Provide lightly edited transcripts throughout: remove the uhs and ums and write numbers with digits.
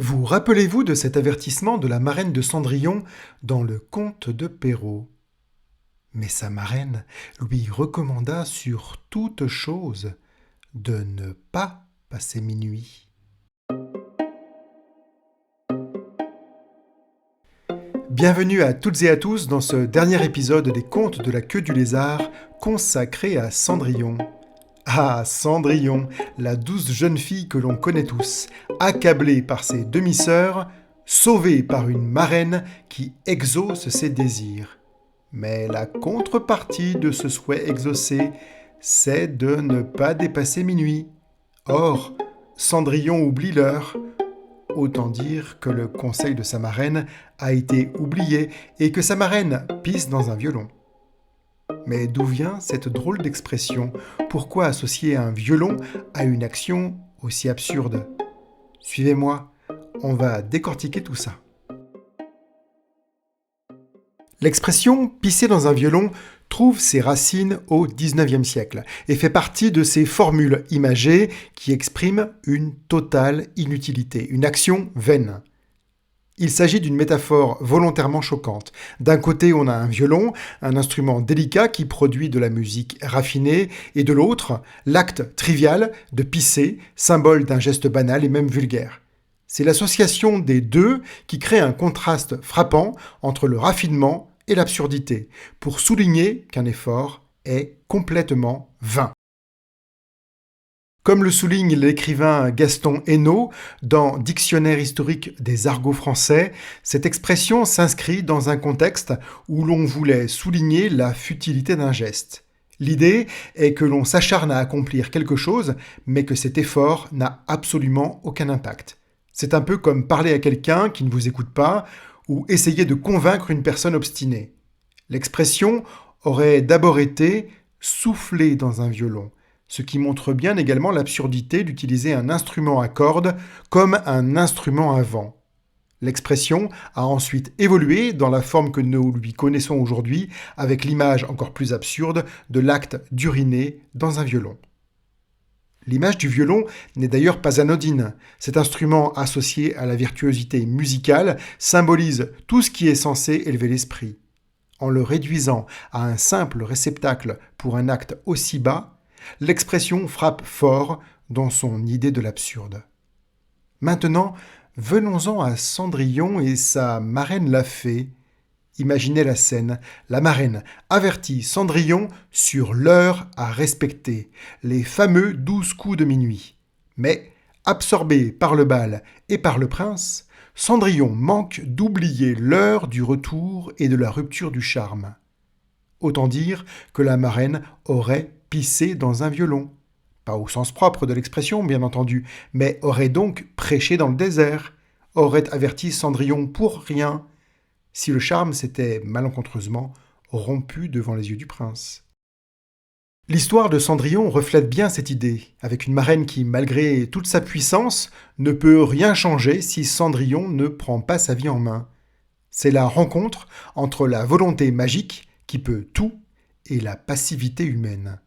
Vous rappelez-vous de cet avertissement de la marraine de Cendrillon dans le conte de Perrault? Mais sa marraine lui recommanda sur toute chose de ne pas passer minuit. Bienvenue à toutes et à tous dans ce dernier épisode des Contes de la queue du lézard consacré à Cendrillon. Ah, Cendrillon, la douce jeune fille que l'on connaît tous, accablée par ses demi-sœurs, sauvée par une marraine qui exauce ses désirs. Mais la contrepartie de ce souhait exaucé, c'est de ne pas dépasser minuit. Or, Cendrillon oublie l'heure. Autant dire que le conseil de sa marraine a été oublié et que sa marraine pisse dans un violon. Mais d'où vient cette drôle d'expression? Pourquoi associer un violon à une action aussi absurde? Suivez-moi, on va décortiquer tout ça. L'expression « pisser dans un violon » trouve ses racines au XIXe siècle et fait partie de ces formules imagées qui expriment une totale inutilité, une action vaine. Il s'agit d'une métaphore volontairement choquante. D'un côté, on a un violon, un instrument délicat qui produit de la musique raffinée, et de l'autre, l'acte trivial de pisser, symbole d'un geste banal et même vulgaire. C'est l'association des deux qui crée un contraste frappant entre le raffinement et l'absurdité, pour souligner qu'un effort est complètement vain. Comme le souligne l'écrivain Gaston Hainaut dans Dictionnaire historique des argots français, cette expression s'inscrit dans un contexte où l'on voulait souligner la futilité d'un geste. L'idée est que l'on s'acharne à accomplir quelque chose, mais que cet effort n'a absolument aucun impact. C'est un peu comme parler à quelqu'un qui ne vous écoute pas ou essayer de convaincre une personne obstinée. L'expression aurait d'abord été « souffler dans un violon », ce qui montre bien également l'absurdité d'utiliser un instrument à cordes comme un instrument à vent. L'expression a ensuite évolué dans la forme que nous lui connaissons aujourd'hui, avec l'image encore plus absurde de l'acte d'uriner dans un violon. L'image du violon n'est d'ailleurs pas anodine. Cet instrument associé à la virtuosité musicale symbolise tout ce qui est censé élever l'esprit. En le réduisant à un simple réceptacle pour un acte aussi bas, l'expression frappe fort dans son idée de l'absurde. Maintenant, venons-en à Cendrillon et sa marraine la fée. Imaginez la scène. La marraine avertit Cendrillon sur l'heure à respecter, les fameux 12 coups de minuit. Mais, absorbé par le bal et par le prince, Cendrillon manque d'oublier l'heure du retour et de la rupture du charme. Autant dire que la marraine aurait pissé dans un violon. Pas au sens propre de l'expression, bien entendu, mais aurait donc prêché dans le désert, aurait averti Cendrillon pour rien, si le charme s'était malencontreusement rompu devant les yeux du prince. L'histoire de Cendrillon reflète bien cette idée, avec une marraine qui, malgré toute sa puissance, ne peut rien changer si Cendrillon ne prend pas sa vie en main. C'est la rencontre entre la volonté magique, qui peut tout, et la passivité humaine.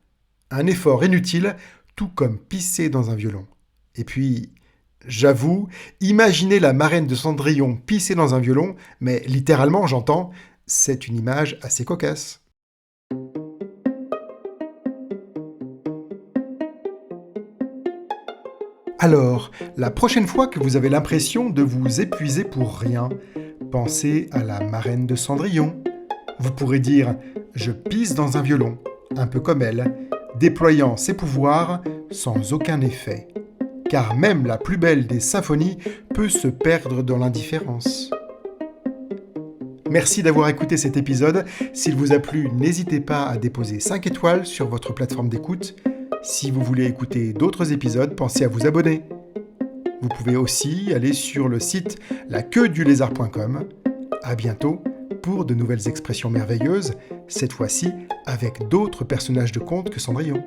Un effort inutile, tout comme pisser dans un violon. Et puis, j'avoue, imaginer la marraine de Cendrillon pisser dans un violon, mais littéralement j'entends, c'est une image assez cocasse. Alors, la prochaine fois que vous avez l'impression de vous épuiser pour rien, pensez à la marraine de Cendrillon. Vous pourrez dire « je pisse dans un violon », un peu comme elle, déployant ses pouvoirs sans aucun effet. Car même la plus belle des symphonies peut se perdre dans l'indifférence. Merci d'avoir écouté cet épisode. S'il vous a plu, n'hésitez pas à déposer 5 étoiles sur votre plateforme d'écoute. Si vous voulez écouter d'autres épisodes, pensez à vous abonner. Vous pouvez aussi aller sur le site laqueudulézard.com. À bientôt pour de nouvelles expressions merveilleuses, cette fois-ci avec d'autres personnages de contes que Cendrillon.